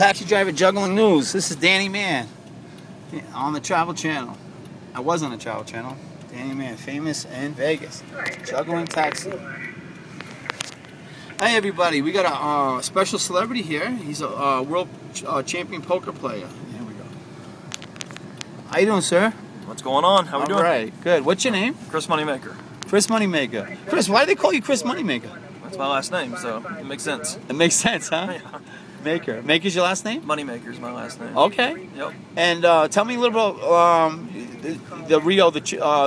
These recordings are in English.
Taxi Driver Juggling News. This is Danny Mann on the Travel Channel. I was on the Travel Channel. Danny Mann, famous in Vegas. Juggling taxi. Hey everybody, we got a special celebrity here. He's a world champion poker player. Here we go. How you doing, sir? What's going on? How we doing? All right, good. What's your name? Chirs Moneymaker. Chirs Moneymaker. Chris, why do they call you Chirs Moneymaker? That's my last name, so it makes sense. It makes sense, huh? Yeah. Maker. Maker's your last name? Moneymaker's my last name. Okay. Yep. And tell me a little about the Rio,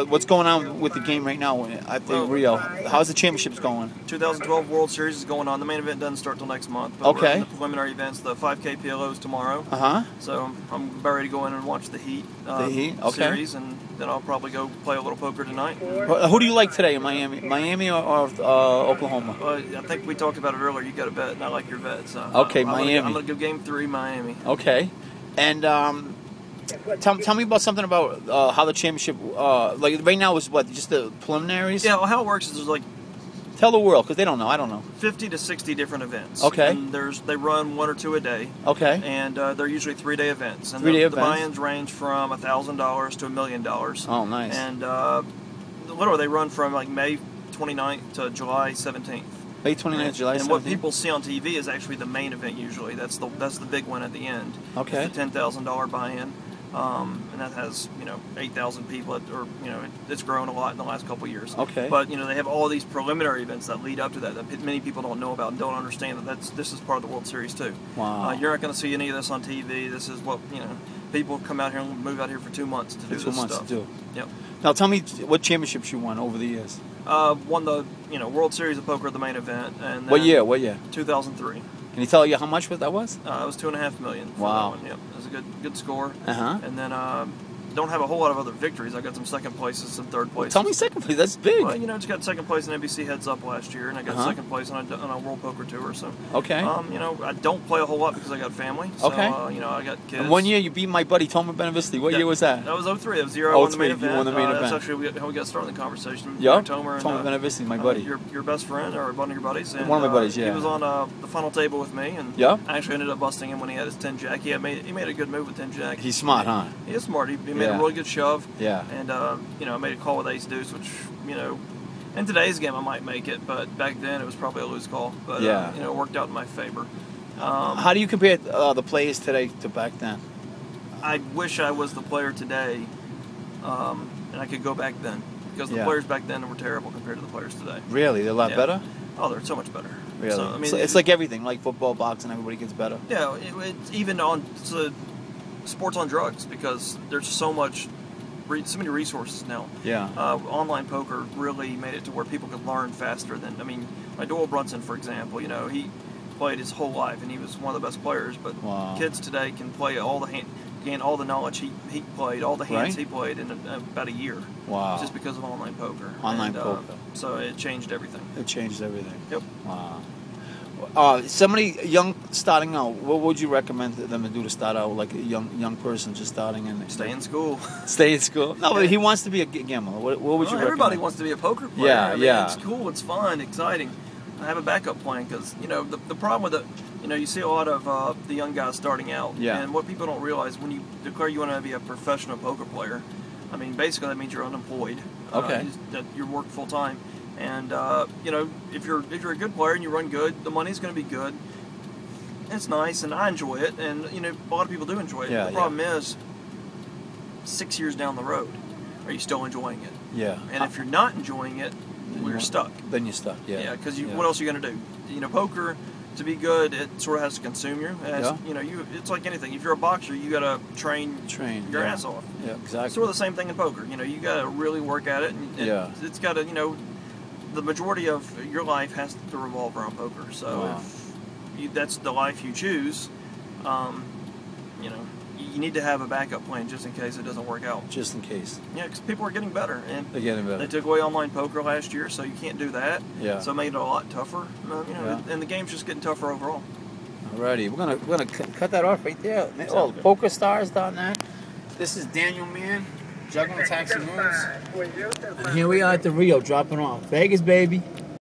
what's going on with the game right now at the Rio. How's the championships going? 2012 World Series is going on. The main event doesn't start till next month. But Okay. we're in the preliminary events, the 5K PLOs tomorrow. Uh-huh. So I'm about ready to go in and watch the Heat, Okay. series, and then I'll probably go play a little poker tonight. Who do you like today in Miami? Miami or Oklahoma? I think we talked about it earlier. You got a bet, and I like your bet. So Okay, Miami. I'm Miami. going to go game 3, Miami. Okay. And tell me about something about how the championship, like right now is what, just the preliminaries? Yeah, well, how it works is there's like Tell the world, because they don't know. I don't know. 50 to 60 different events. Okay. And they run 1 or 2 a day. Okay. And they're usually 3-day events. And 3-day the events. buy-ins range from $1,000 to $1 million. Oh, nice. And literally they run from like May 29th to July 17th. May 29th, July 17th. And what people see on TV is actually the main event usually. That's the big one at the end. Okay. It's the $10,000 buy-in. And that has 8,000 people, it's grown a lot in the last couple of years. Okay. But they have all these preliminary events that lead up to that many people don't know about and don't understand that this is part of the World Series too. Wow. You're not going to see any of this on TV. This is what people come out here and move out here for 2 months to do this stuff. 2 months to do. Yep. Now tell me what championships you won over the years. Won the World Series of Poker, the main event, and then What year? What year? 2003. Can you tell you how much that was? It was $2.5 million. For Wow. That one. Yep. It was a good score. Uh-huh. And then don't have a whole lot of other victories. I got some second places, some third places. Tell me second place. That's big. Well, just got second place in NBC Heads Up last year, and I got second place on a World Poker Tour. So Okay. I don't play a whole lot because I got family. So, Okay. I got kids. And 1 year you beat my buddy Toma Benevisti. What year was that? That was 03. That was 0 on the main 03, event. you won the main event. That's actually how we got started in the conversation. Yep. Toma Benevisti, my buddy. Your best friend or one of your buddies. And, one of my buddies, yeah. He was on the final table with me, and Yep. I actually ended up busting him when he had his 10 jack. He made a good move with 10 jack. He's smart, huh? He is smart. He made a really good shove. Yeah. And I made a call with ace deuce, which in today's game I might make it, but back then it was probably a loose call. But it worked out in my favor. How do you compare the players today to back then? I wish I was the player today, and I could go back then, because the players back then were terrible compared to the players today. Really, they're a lot better. Oh, they're so much better. Really? So, I mean, so it's like everything, like football, boxing. Everybody gets better. Yeah, it's even on sports on drugs, because there's so many resources now. Yeah. Online poker really made it to where people could learn faster than, like Doyle Brunson, for example, he played his whole life and he was one of the best players, but kids today can play gain all the knowledge he played, all the hands he played in about a year. Wow. Just because of online poker. Online poker. So it changed everything. It changed everything. Yep. Wow. Somebody young starting out, what would you recommend them to do to start out, like a young person just starting in? Stay in school. Stay in school? No, but he wants to be a gambler. What would you recommend? Everybody wants to be a poker player. Yeah, It's cool, it's fun, exciting. I have a backup plan, because, the problem with it, you see a lot of the young guys starting out. Yeah. And what people don't realize, when you declare you want to be a professional poker player, basically that means you're unemployed. Okay. That you work full time. And if you're a good player and you run good, the money's going to be good. It's nice, and I enjoy it, and a lot of people do enjoy it. Yeah, the problem is, 6 years down the road, are you still enjoying it? Yeah. And if you're not enjoying it, you're stuck. Then you're stuck. Yeah. Yeah, because what else are you going to do? Poker, to be good, it sort of has to consume you. It's like anything. If you're a boxer, you got to train your ass off. Yeah, exactly. Sort of the same thing in poker. You got to really work at it, and it's got to, the majority of your life has to revolve around poker. So if that's the life you choose, you need to have a backup plan just in case it doesn't work out. Just in case. Yeah, because people are getting better. And they're getting better. They took away online poker last year, so you can't do that. Yeah. So it made it a lot tougher. And the game's just getting tougher overall. Alrighty, we're gonna cut that off right there. Oh, PokerStars.net. This is Daniel Mann, Juggling Taxi News. And here we are at the Rio, dropping off. Vegas, baby.